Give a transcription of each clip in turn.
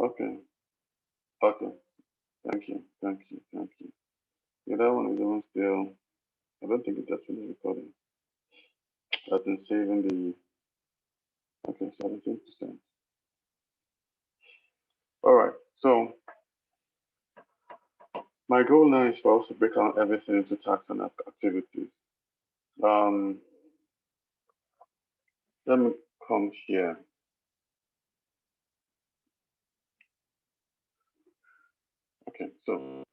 Okay. Okay. Thank you. Thank you. Thank you. Yeah, that one is even still. I don't think it's actually recording. I've been saving the. Okay, 17%. All right. So my goal now is for us to break down everything into tasks and activities. Um, Let me come here. Okay, so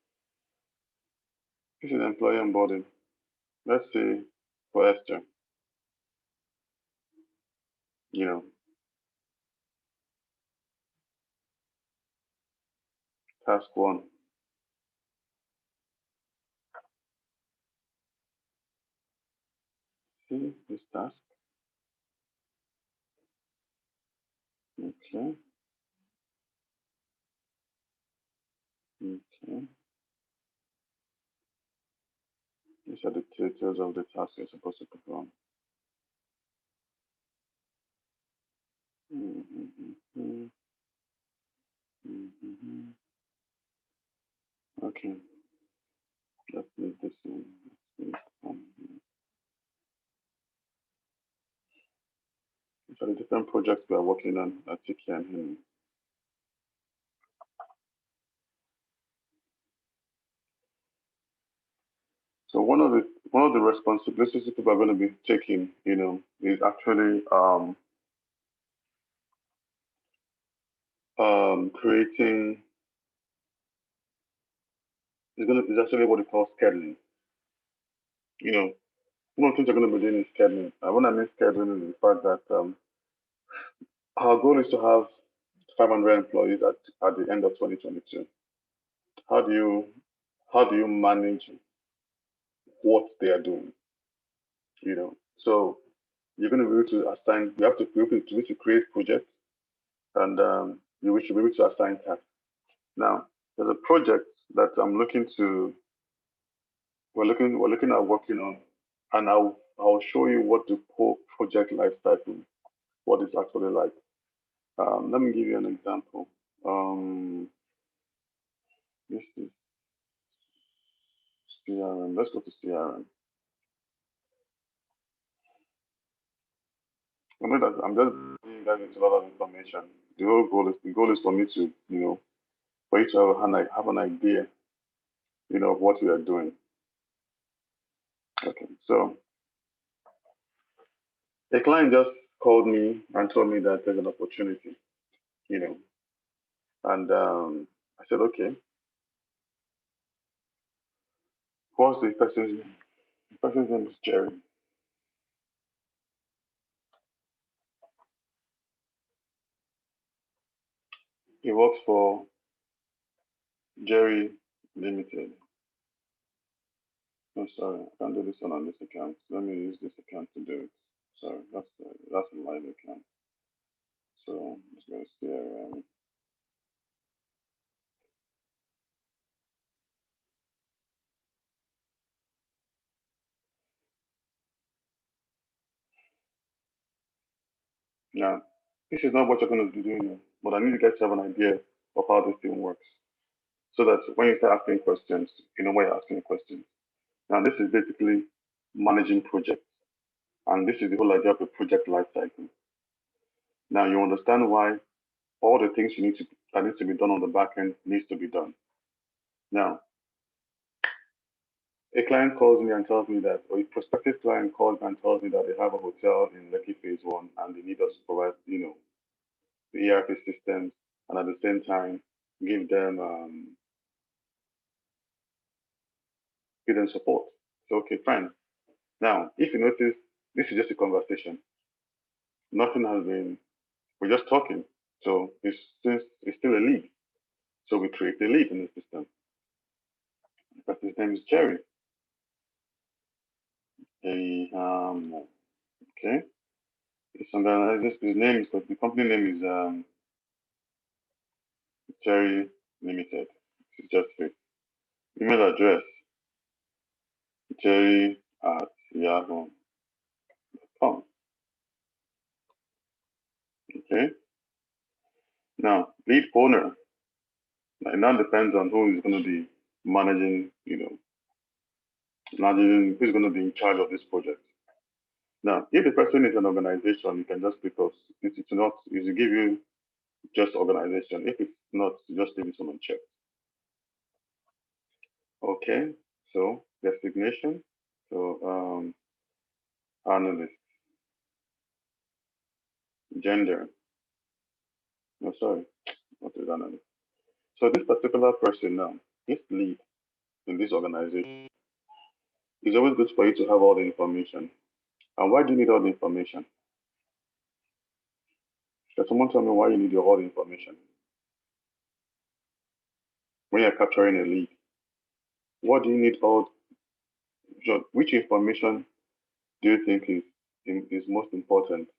this is employee onboarding. Let's say for Esther, you know, task one. See this task. Okay, okay. These are the details of the task you're supposed to perform. Okay, let's leave this in. These are the different projects we are working on at Tiki and Henry. So one of the responsibilities people are going to be taking, is actually creating. Is actually what we call scheduling. You know, one of the things you're going to be doing is scheduling. And when I mean scheduling, is the fact that our goal is to have 500 employees at the end of 2022. How do you how do you manage what they are doing? So you're going to be able to assign. You have to be able to create projects, and should be able to assign tasks. Now, there's a project that I'm looking to. We're looking at working on, and I'll show you what the whole project life cycle, what it's actually like. Let me give you an example. This is CRM. Let's go to CRM. I know that I'm just giving you guys into a lot of information. The goal is for me to, for you to have an idea, of what we are doing. Okay, so a client just called me and told me that there's an opportunity, you know, and I said, okay, what's the person's name? The person's name is Jerry. He works for Jerry Limited. No, sorry, I can't do this one on this account. Let me use this account to do it. Sorry, that's a live account. So let's go to CRM. Now, this is not what you're going to be doing, but I need you guys to have an idea of how this thing works, so that when you start asking questions, you know why you're asking questions. Now, this is basically managing projects, and this is the whole idea of the project life cycle. Now, you understand why all the things that needs to be done on the back end needs to be done. Now, a client calls me and tells me that, or a prospective client calls and tells me that they have a hotel in Lekki Phase One and they need us to provide, the ERP systems, and at the same time give them support. So okay, fine. Now, if you notice, this is just a conversation. Nothing has been. We're just talking. So it's still a lead. So we create a lead in the system. But his name is Jerry. Okay. It's under his name is the company name is Jerry Limited. It's just fake. Email address jerry@yahoo.com. Okay. Now, lead owner, it now depends on who is going to be managing, managing who's going to be in charge of this project. Now, if the person is an organization, you can just pick up. If it's not, is to give you just organization. If it's not, just leave it on check. Okay, so designation. So analyst, gender. No, sorry, what is analyst? So this particular person now, this lead in this organization, it's always good for you to have all the information. And why do you need all the information? Can someone tell me why you need all the information when you're capturing a lead? What do you need all? Which information do you think is most important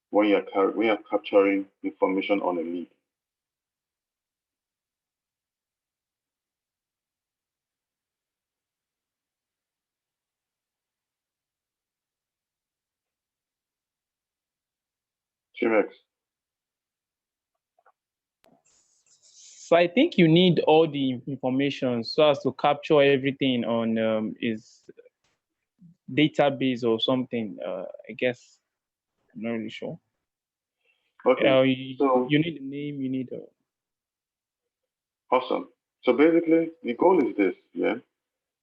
when you're capturing information on a lead? Chimex. So I think you need all the information so as to capture everything on his database or something. I guess I'm not really sure. Okay, so You need a name. You need a. awesome. So basically, the goal is this, yeah.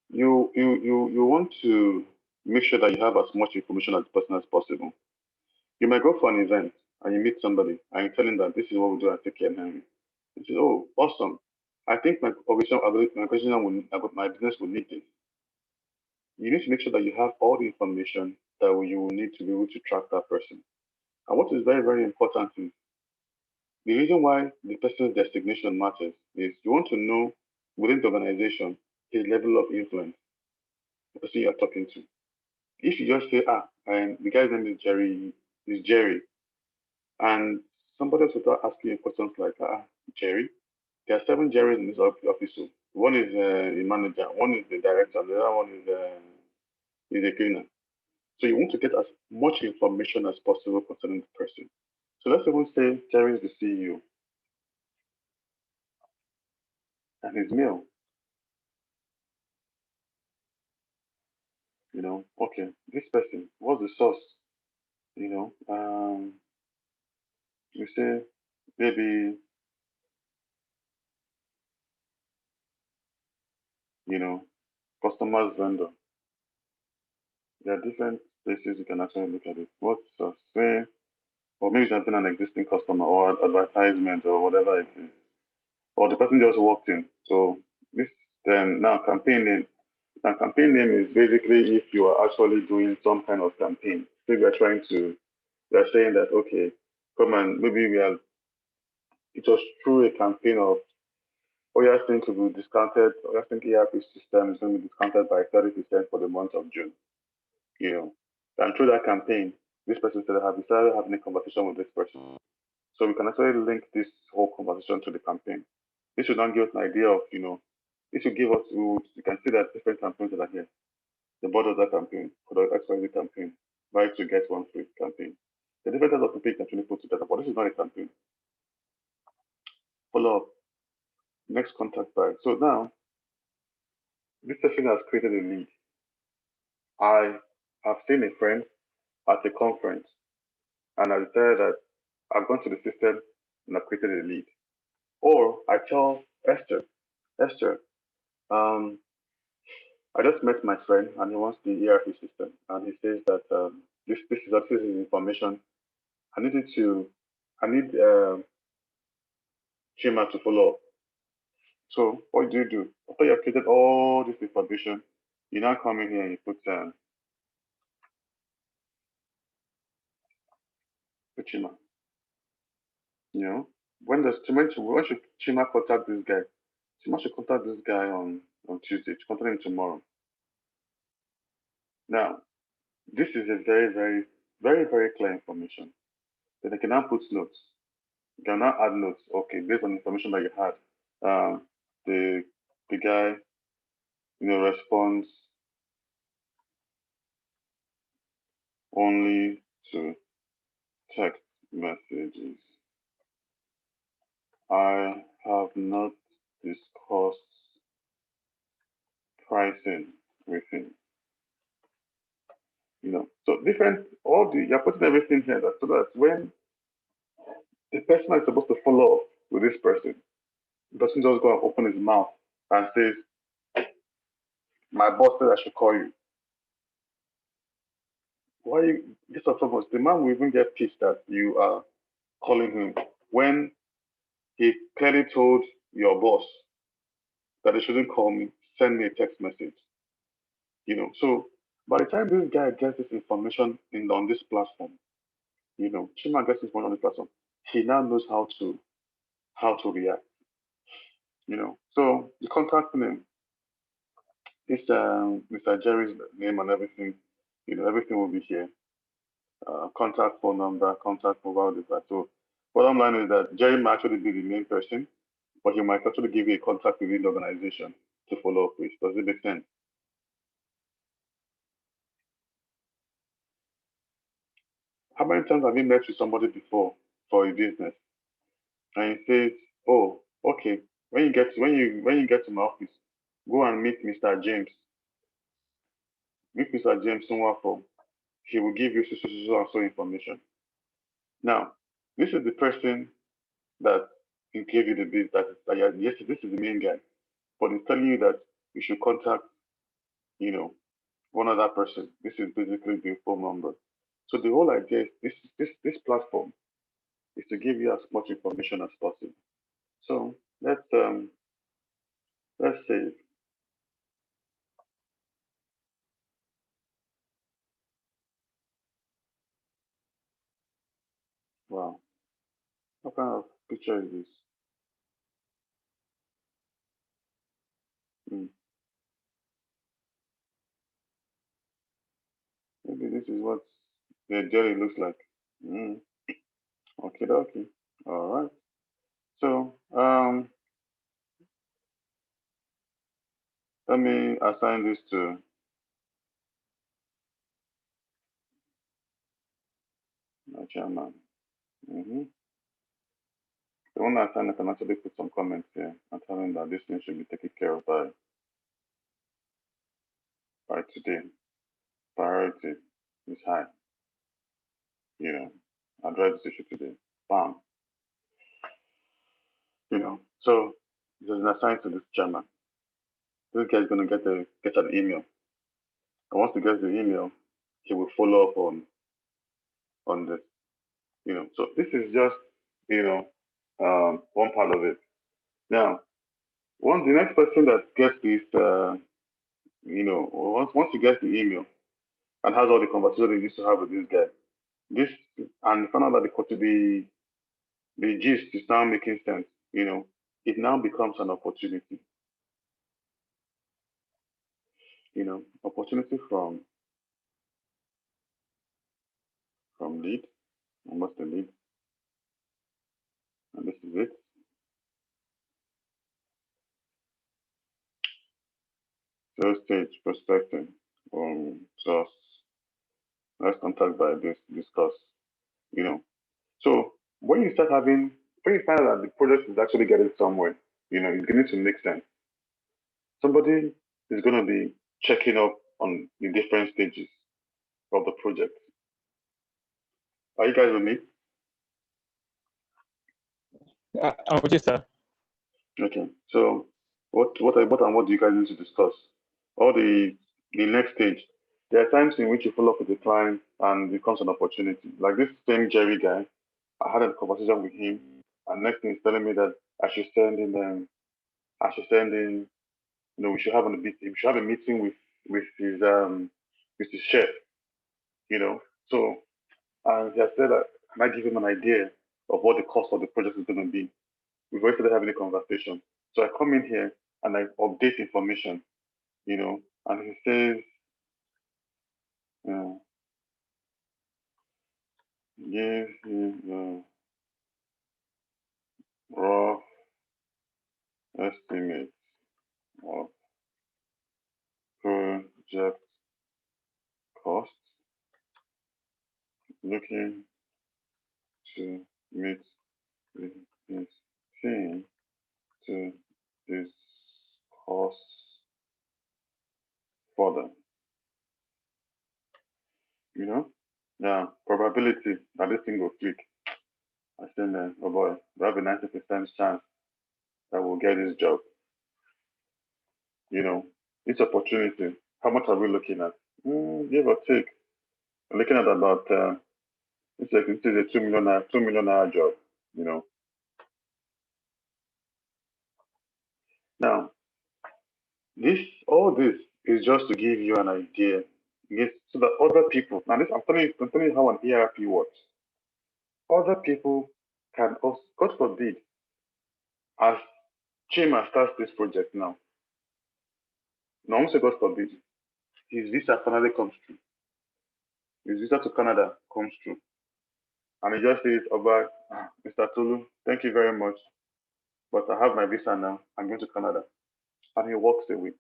You want to make sure that you have as much information as person as possible. You might go for an event and you meet somebody and you tell them that this is what we do at Take Care Henry. You say, oh, awesome. I think my business will need this. You need to make sure that you have all the information that you will need to be able to track that person. And what is very, very important is the reason why the person's designation matters is you want to know within the organization his level of influence, the person you're talking to. If you just say, and the guy's name is Jerry, and somebody else will start asking you questions like, Jerry, there are 7 Jerrys in this office. So one is a manager, one is the director, the other one is a cleaner. So you want to get as much information as possible concerning the person. So let's even say Jerry is the CEO and he's male. Okay, this person, what's the source? You know, you say maybe, you know, customers vendor. There are different places you can actually look at it. What's the say, or maybe it's been an existing customer or advertisement or whatever it is. Or the person just walked in. So this then now campaign name. Now campaign name is basically if you are actually doing some kind of campaign. So we are saying that okay, come and maybe it was through a campaign of OyaSync to be discounted, OyaSync ERP system is going to be discounted by 30% for the month of June. You know, and through that campaign, this person said, I have decided having a conversation with this person. So we can actually link this whole conversation to the campaign. This should not give us an idea of, this should give us, we can see that different campaigns that are here. The board of that campaign, for the XYZ campaign, buy to get one free campaign. The different types of campaigns can actually put together, but this is not a campaign. Follow up, next contact by. So now, this person has created a lead. I have seen a friend at a conference, and I decided that I've gone to the system and I've created a lead. Or I tell Esther, um, I just met my friend and he wants the ERP system, and he says that this is actually his information. I needed to, I need Chima to follow up. So what do you do? After you have created all this information, you now come in here and you put Chima. You know, when should Chima contact this guy? Chima should contact this guy on Tuesday. She contact him tomorrow. Now, this is a very, very, very, very clear information. Then I can now put notes. You can now add notes. Okay, based on information that you had, the the guy, responds only to text messages. I have not discussed pricing with him. So different, you're putting everything here so that when the person is supposed to follow up with this person, the person just go and open his mouth and says, my boss said I should call you. Why you, this of foremost, the man will even get pissed that you are calling him when he clearly told your boss that they shouldn't call me, send me a text message. So by the time this guy gets this information on this platform, Chima gets this information on this platform, he now knows how to react. So you contact him, this Mr. Jerry's name and everything, everything will be here. Contact phone number, contact mobile device. So bottom line is that Jerry might actually be the main person, but he might actually give you a contact within the organization to follow up with. Does it make sense? How many times have you met with somebody before for a business and he says, "Oh, okay, when you get to my office, go and meet Mr. James. Meet Mr. James somewhere from. He will give you so and so information." Now, this is the person that he gave you the biz yes, this is the main guy, but he's telling you that you should contact, you know, one other person. This is basically the phone number. So the whole idea is this platform is to give you as much information as possible. So let's say, wow, what kind of picture is this? Hmm, maybe this is what the jelly looks like. Hmm, okay, okay. All right. So let me assign this to my chairman. Mm-hmm. The one I can actually put some comments here and tell him that this thing should be taken care of by today. Priority is high. Address this issue today. Bam. So there's an assigned to this chairman. This guy is gonna get an email. And once he gets the email, he will follow up on this. So this is just you know one part of it. Now, once the next person that gets this once he gets the email and has all the conversation he used to have with this guy, this and found out that the gist is now making sense, it now becomes an opportunity, opportunity from lead, almost the lead, and this is it. Sales stage prospecting. So let's contact by this discuss. You know, so when you find out that the project is actually getting somewhere, it's going to make sense. Somebody is going to be checking up on the different stages of the project. Are you guys with me? I'm with you, sir. Okay. So what do you guys need to discuss? Or the next stage. There are times in which you follow up with the client and it becomes an opportunity. Like this same Jerry guy, I had a conversation with him, and next thing he's telling me that I should send in, we should have a meeting. We should have a meeting with his chef. You know, so and he has said that can I give him an idea of what the cost of the project is going to be. We've already started having a conversation. So I come in here and I update information, and he says, uh, give him a raw estimate of project cost, looking to meet with his thing to discuss further. You know? Yeah, probability that this thing will click. I say, man, oh boy, we have a 90% chance that we'll get this job. You know, this opportunity, how much are we looking at? Give or take. We're looking at about, it's like this is a 2 million hour job, you know. Now, all this is just to give you an idea, so that other people, now this, I'm telling you how an ERP works. Other people can also, God forbid, as Chima starts this project now, no one say God forbid, his visa finally comes through. His visa to Canada comes through. And he just says, Oba, Mr. Tulu, thank you very much, but I have my visa now. I'm going to Canada. And he walks away.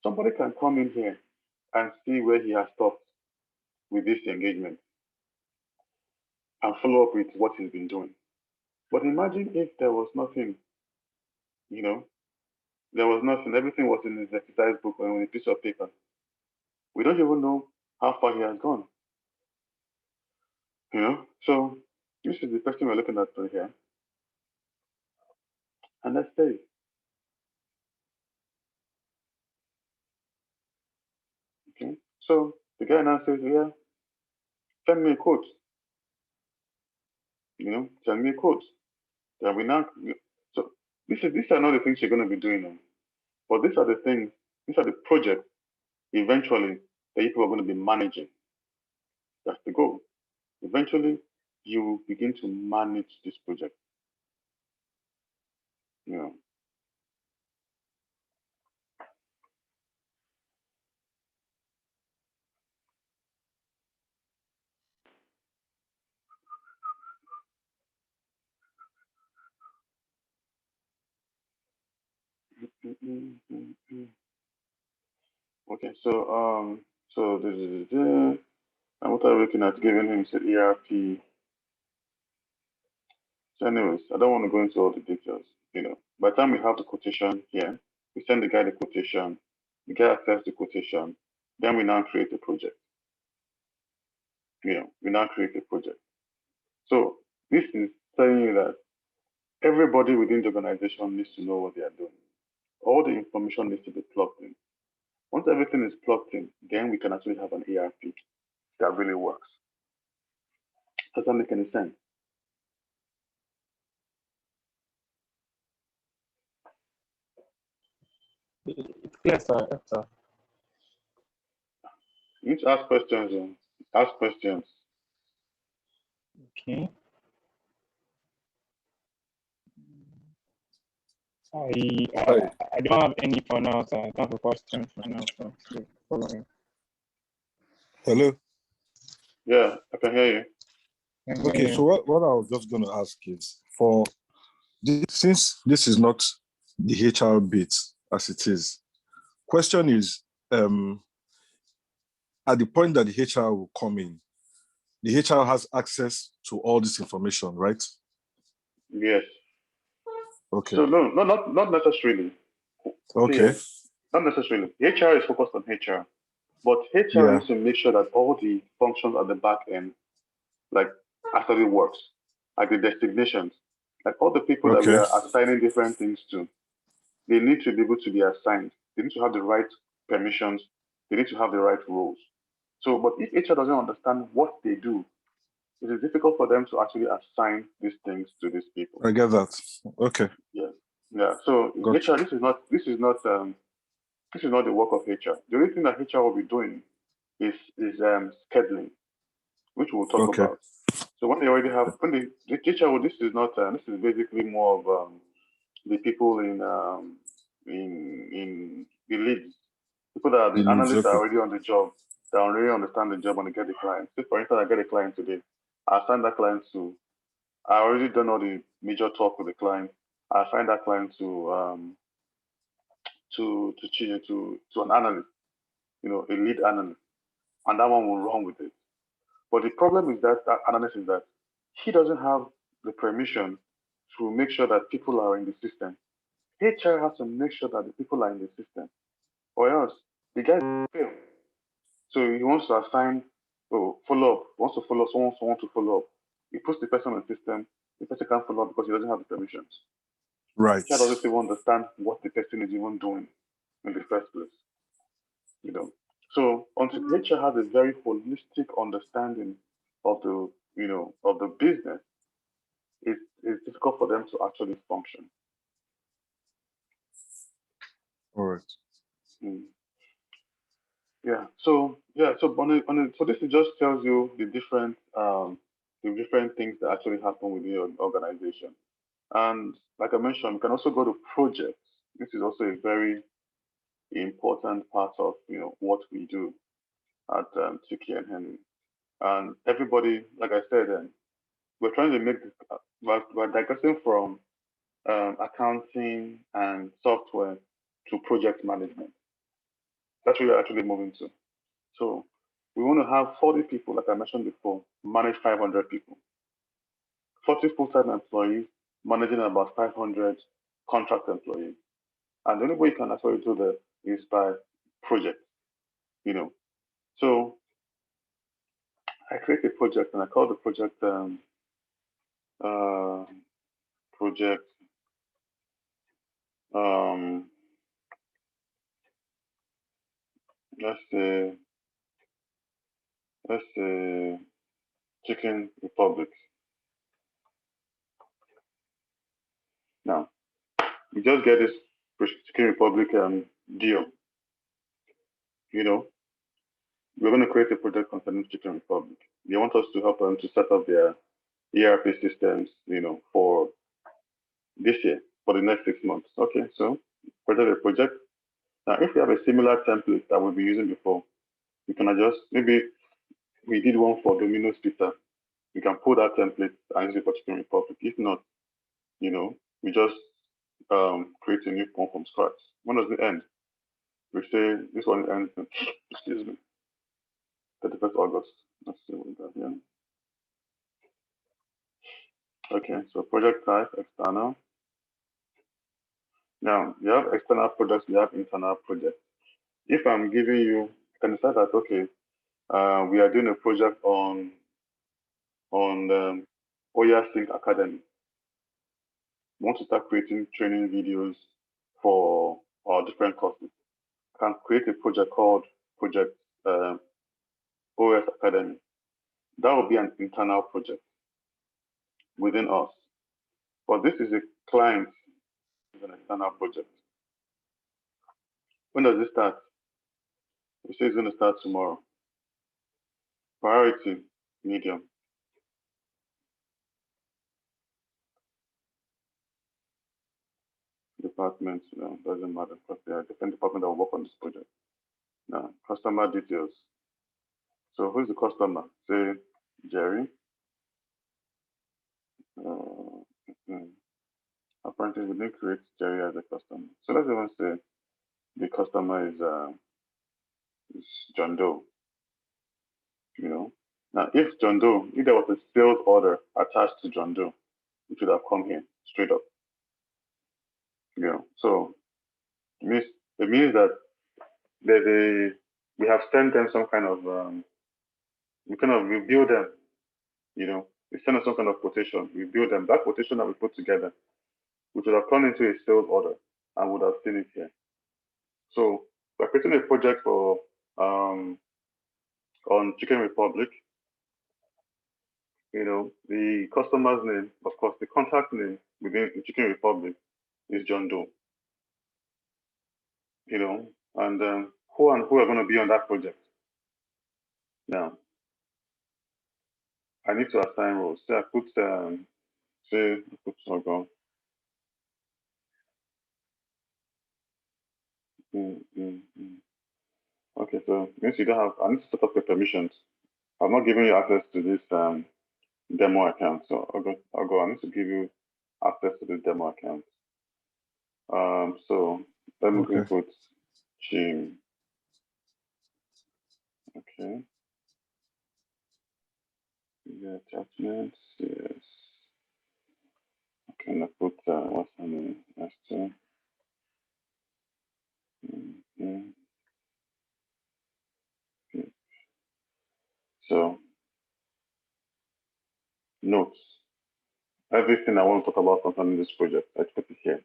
Somebody can come in here and see where he has stopped with this engagement and follow up with what he's been doing. But imagine if there was nothing, you know, there was nothing. Everything was in his exercise book or in a piece of paper. We don't even know how far he has gone, you know. So this is the person we're looking at right here. And let's say, okay. So the guy now says, yeah, send me a quote, you know, send me a quote. Then we now, so these are not the things you're going to be doing now. But these are the things, these are the projects eventually that people are going to be managing. That's the goal. Eventually, you begin to manage this project. You know. Okay, so this is and what I'm looking at giving him said ERP. So, anyways, I don't want to go into all the details. You know, by the time we have the quotation here, we send the guy the quotation, the guy accepts the quotation, then we now create a project. You know, we now create a project. So this is telling you that everybody within the organization needs to know what they are doing. All the information needs to be plugged in. Once everything is plugged in, then we can actually have an ERP that really works. Does that make any sense? Yes, sir. Yes, sir. You need to ask questions. Ask questions. Okay. I don't have any for now, sir. I don't have a question for now, so following. Hello. Yeah, I can hear you. Okay, so what I was just going to ask is since this is not the HR bit as it is, question is at the point that the HR will come in, the HR has access to all this information, right? Yes. Okay. So no, not necessarily. Okay. Yeah, not necessarily. HR is focused on HR, but HR needs to make sure that all the functions at the back end, like, actually works, like the designations, like all the people that we are assigning different things to, they need to be able to be assigned. They need to have the right permissions. They need to have the right roles. So, but if HR doesn't understand what they do, it is difficult for them to actually assign these things to these people. I get that. Okay. Yeah, yeah. So HR, this is not the work of HR. The only thing that HR will be doing is scheduling, which we'll talk about. So when they already have, the HR, this is basically more of the people in the leads, people that are the analysts that are already on the job, that already understand the job and they get the client. So for instance, I get a client today, I assign that client to, I already done all the major talk with the client. I assign that client to an analyst, you know, a lead analyst, and that one will run with it. But the problem is that analyst is that he doesn't have the permission to make sure that people are in the system. HR has to make sure that the people are in the system, or else the guy will fail. So he wants to assign follow up, wants to follow someone to follow up. He puts the person on the system, the person can't follow up because he doesn't have the permissions. Right. HR doesn't even understand what the person is even doing in the first place. So until HR has a very holistic understanding of the of the business, it's difficult for them to actually function. All right. Yeah. So so this just tells you the different things that actually happen within your organization. And like I mentioned, you can also go to projects. This is also a very important part of what we do at Tiki and Henry. And everybody, like I said, we're trying to make this, we're digressing from accounting and software to project management. That's what we're actually moving to. So we want to have 40 people, like I mentioned before, manage 500 people. 40 full-time employees managing about 500 contract employees. And the only way you can actually do that is by project, So I create a project and I call the project project um, let's say Chicken Republic. Now you just get this Chicken Republic deal. We're going to create a project concerning Chicken Republic. They want us to help them to set up their ERP systems, for this year, for the next 6 months. Okay, so project. Now, if we have a similar template that we've been using before, we can adjust. Maybe we did one for Domino's Pizza. We can pull that template and use it for Chicken Republic. If not, we just create a new one from scratch. When does it end? We say this one ends, excuse me, 31st August. Let's see what we got here. Okay, so project type, external. Now, you have external projects, you have internal projects. If I'm giving you, you can decide that, okay, we are doing a project on OyaSync Academy. We want to start creating training videos for our different courses. I can create a project called Project OS Academy. That will be an internal project within us. But this is a client, is an external project. When does it start? We say it's going to start tomorrow. Priority, medium. Department, doesn't matter because there are different departments that will work on this project. Now, customer details. So who's the customer? Say Jerry. Apparently, we didn't create Jerry as a customer. So let's even say the customer is John Doe. Now if John Doe, if there was a sales order attached to John Doe, it should have come here straight up. So it means that we have sent them some kind of we kind of review them. We send them some kind of quotation, we build them. That quotation that we put together, which would have turned into a sales order and would have seen it here. So we're creating a project for on Chicken Republic. The customer's name, of course, the contact name within Chicken Republic is John Doe. And who are going to be on that project? Now, I need to assign roles. So I put Sorghum. Okay, so means you don't have. I need to set up the permissions. I'm not giving you access to this demo account, so I'll go. I need to give you access to this demo account. So let me put Jim. Okay. Yeah, attachments. Yes. Can I put what's her name? Esther. Mm, okay. So notes. Everything I want to talk about concerning this project, I put it here.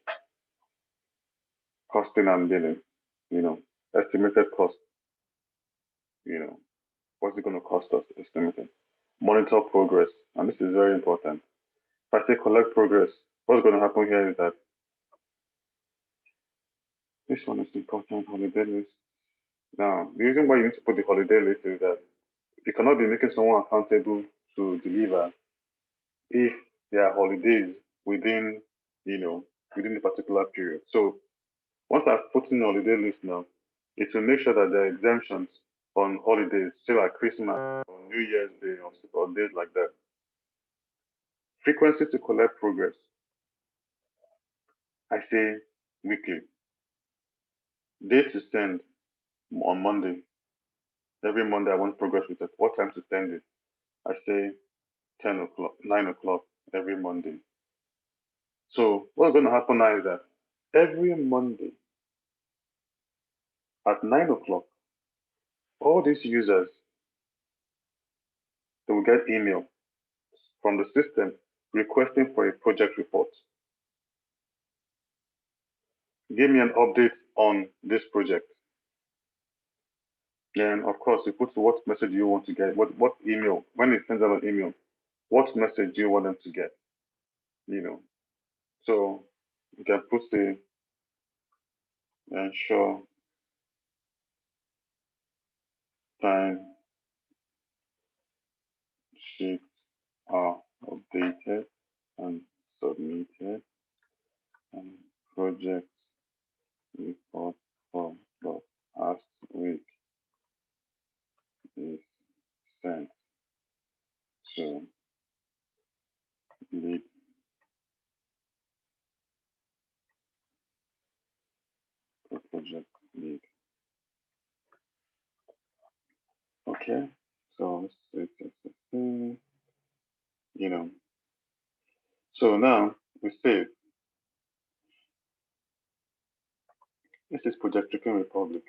Costing and billing, estimated cost, what's it going to cost us, estimated. Monitor progress, and this is very important. If I say collect progress, what's going to happen here is that this one is important, holiday list. Now, the reason why you need to put the holiday list is that you cannot be making someone accountable to deliver if there are holidays within, within the particular period. So once I've put in the holiday list now, it will make sure that there are exemptions on holidays, say like Christmas or New Year's Day or days like that. Frequency to collect progress. I say weekly. Date to send on Monday. Every Monday I want progress with it. What time to send it? I say 10 o'clock, 9 o'clock every Monday. So what's going to happen now is that every Monday at 9 o'clock, all these users, they will get email from the system requesting for a project report. Give me an update on this project. Then, of course, you put what message you want to get, what email, when it sends out an email, what message do you want them to get, So you can put the ensure time sheets are updated and submitted and project report for the past week is sent to lead project lead. Okay, so so now we save. This is Project Chicken Republic.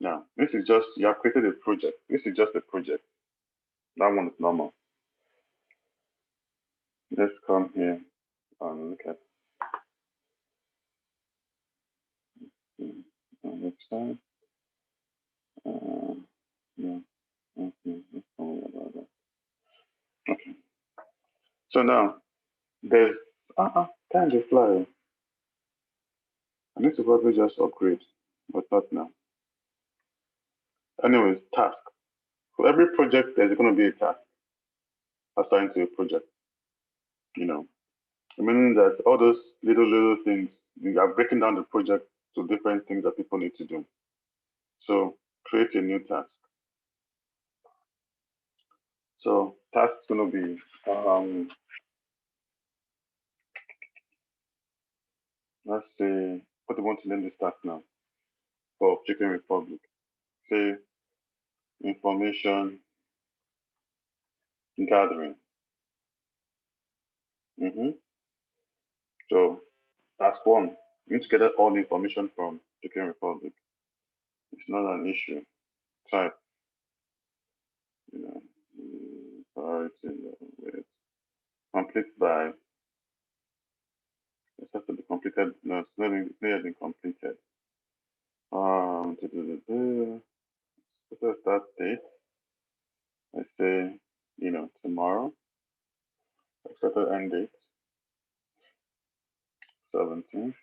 Now, this is just, you have created a project. This is just a project. That one is normal. Let's come here and look at next time. Yeah, okay, let's talk about that. Okay. So now, there's, time to fly. I need to probably just upgrade, but not now. Anyways, task. For every project, there's going to be a task assigned to a project. Meaning that all those little things, you are breaking down the project to different things that people need to do. So create a new task. So task is going to be, let's say, what do you want to name this task now for Chicken Republic? Say information gathering. So task one, you need to gather all the information from Chicken Republic. It's not an issue. Type, priority with complete by, it has to be completed. No, it's not been completed. Start date. I say, tomorrow. Expected end date, 17th.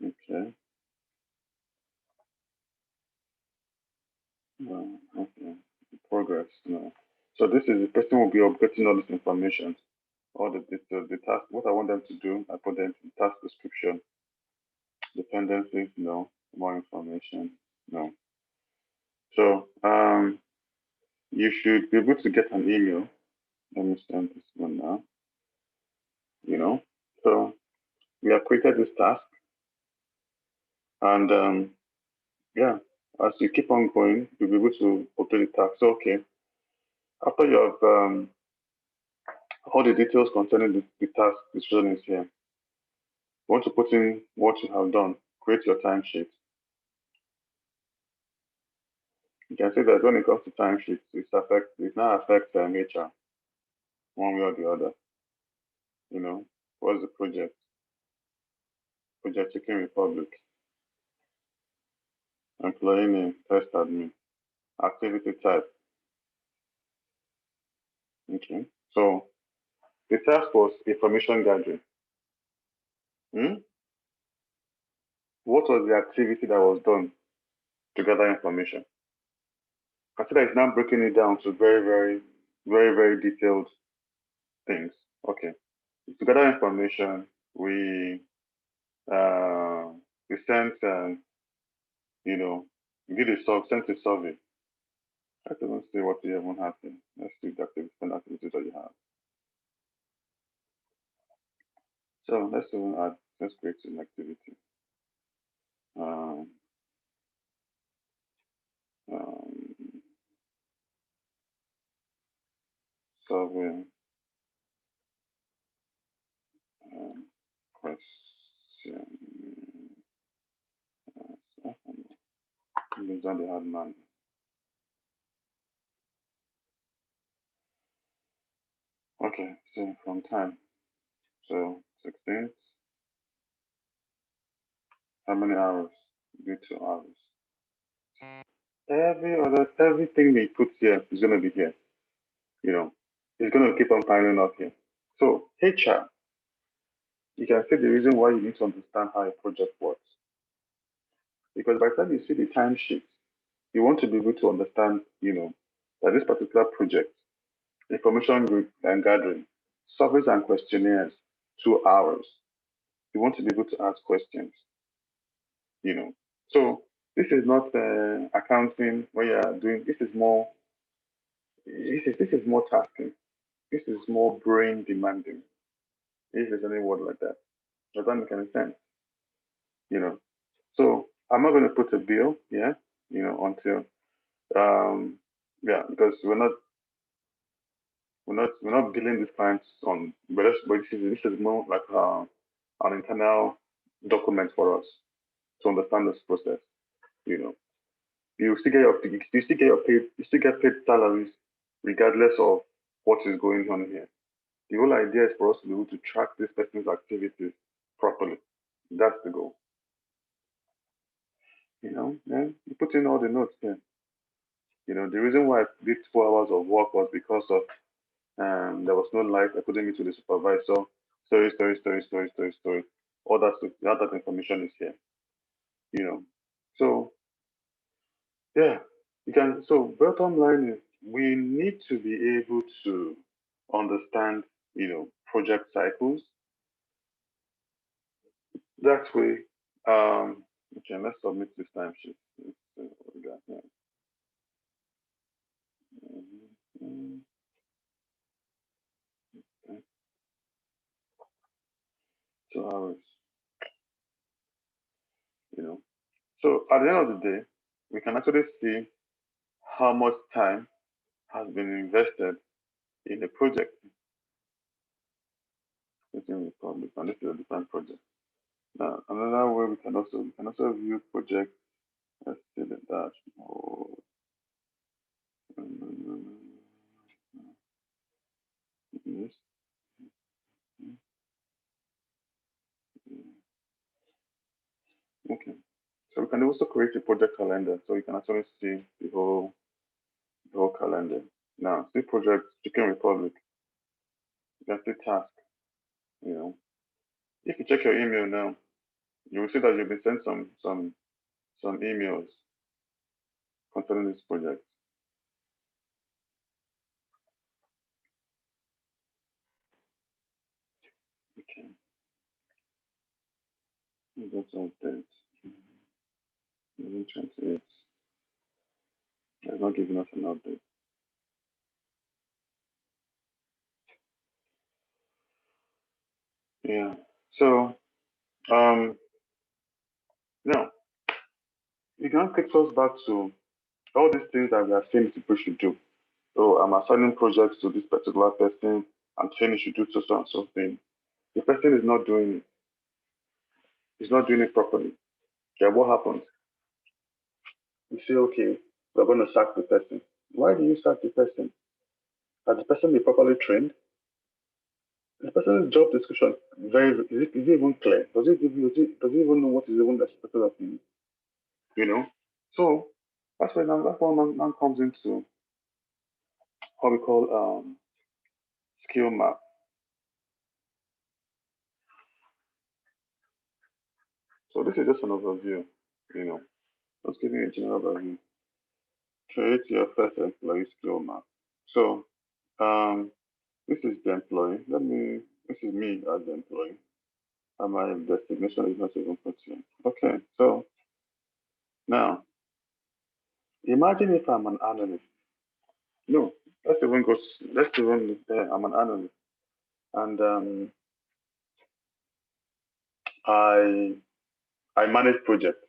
Okay. Okay. Progress. No. So this is the person will be updating all this information, all the task. What I want them to do, I put them in task description. Dependencies, no. More information, no. So you should be able to get an email. Let me send this one now. So we have created this task, and yeah, as you keep on going, you'll be able to update the task. So okay, after you All the details concerning the task description is here. You want to put in what you have done, create your timesheet. You can see that when it comes to timesheets, it now affects HR one way or the other. You know, what's the project? Project Chicken Republic. Employee name, test admin. Activity type. Okay. So the task was information gathering. What was the activity that was done to gather information? Consider it's now breaking it down to very, very, very, very detailed things. Okay. To gather information, we sent, we did sent a survey. I don't see what you even have here. Let's see the activities that you have. So let's create an activity. Survey question. These are the hard man. Okay, so from time. So 16th. How many hours? Do 2 hours. Everything we put here is gonna be here. It's gonna keep on piling up here. So HR, you can see the reason why you need to understand how a project works. Because by the time you see the timesheet, you want to be able to understand, that this particular project, information group and gathering, surveys and questionnaires, 2 hours. You want to be able to ask questions, So this is not accounting where you are doing. This is more tasking. This is more brain demanding. If there's any word like that, does that make any sense? So I'm not going to put a bill here, until because we're not billing these clients on, but this is more like an internal document for us to understand this process. You still get paid salaries regardless of what is going on here. The whole idea is for us to be able to track this person's activities properly. That's the goal. Then you put in all the notes here. The reason why I did 4 hours of work was because of there was no light. I couldn't meet with the supervisor. Story. All that information is here. So yeah, you can. So bottom line is we need to be able to understand, project cycles. That way, okay, let's submit this timesheet. Let's see what we got here. Mhm. Okay. 2 hours. So at the end of the day, we can actually see how much time has been invested in the project. And this is a different project. Now, another way we can also view project. Let's see the dashboard. Yes. Okay. So we can also create a project calendar, so you can actually see the whole calendar. Now, see project Chicken Republic. You can see task. If you check your email now, you will see that you've been sent some emails concerning this project. Okay. That's update. 28. It's not giving us an update. Yeah. So now you can take us back to all these things that we are saying people should do. So I'm assigning projects to this particular person. I'm saying you should do so and so thing. The person is not doing it. He's not doing it properly. Yeah, what happens? You say, okay, we're going to sack the person. Why do you sack the person? Has the person been properly trained? Is the person's job description is it even clear? Does it even know what is even expected of him? You know? So that's where now comes into what we call skill map. So this is just an overview, you know, just giving you a general overview. Create your first employee skill map. So this is the employee. This is me as the employee. And my designation is not even put in. Okay, so now imagine if I'm an analyst. No, let's even I'm an analyst. And I manage projects.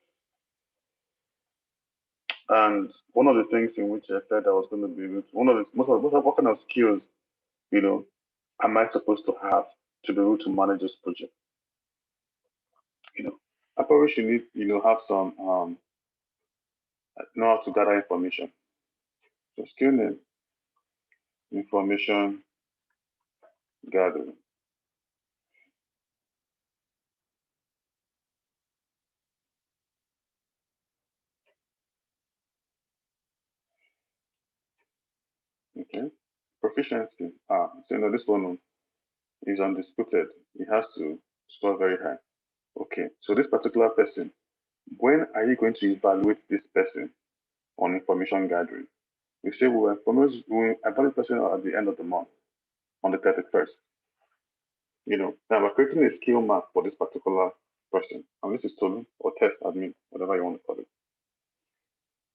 And one of the things in which I said I was going to be able to, one of the what kind of skills, you know, am I supposed to have to be able to manage this project? You know, I probably should need, have some know how to gather information. So skill name, information gathering. Okay. Proficiency. So this one is undisputed. It has to score very high. Okay. So this particular person, when are you going to evaluate this person on information gathering? We say we will evaluate the person at the end of the month, on the 31st. Now we're creating a skill map for this particular person. And this is Tolu or test admin, whatever you want to call it.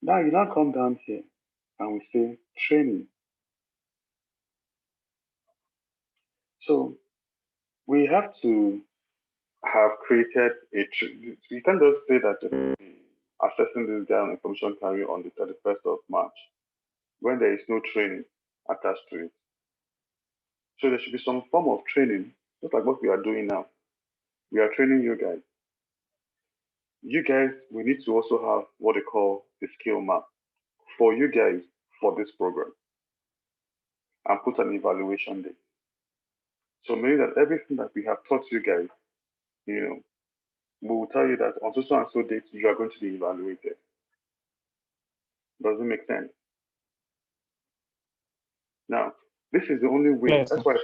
Now you now come down here and we say training. So we have to have created you can't just say that assessing this guy on information carrier on the 31st of March when there is no training attached to it. So there should be some form of training, just like what we are doing now. We are training you guys. You guys, we need to also have what they call the skill map for you guys for this program and put an evaluation date. So maybe that everything that we have taught you guys, we will tell you that on so and so date you are going to be evaluated. Does it make sense? Now, this is the only way. Yes. That's why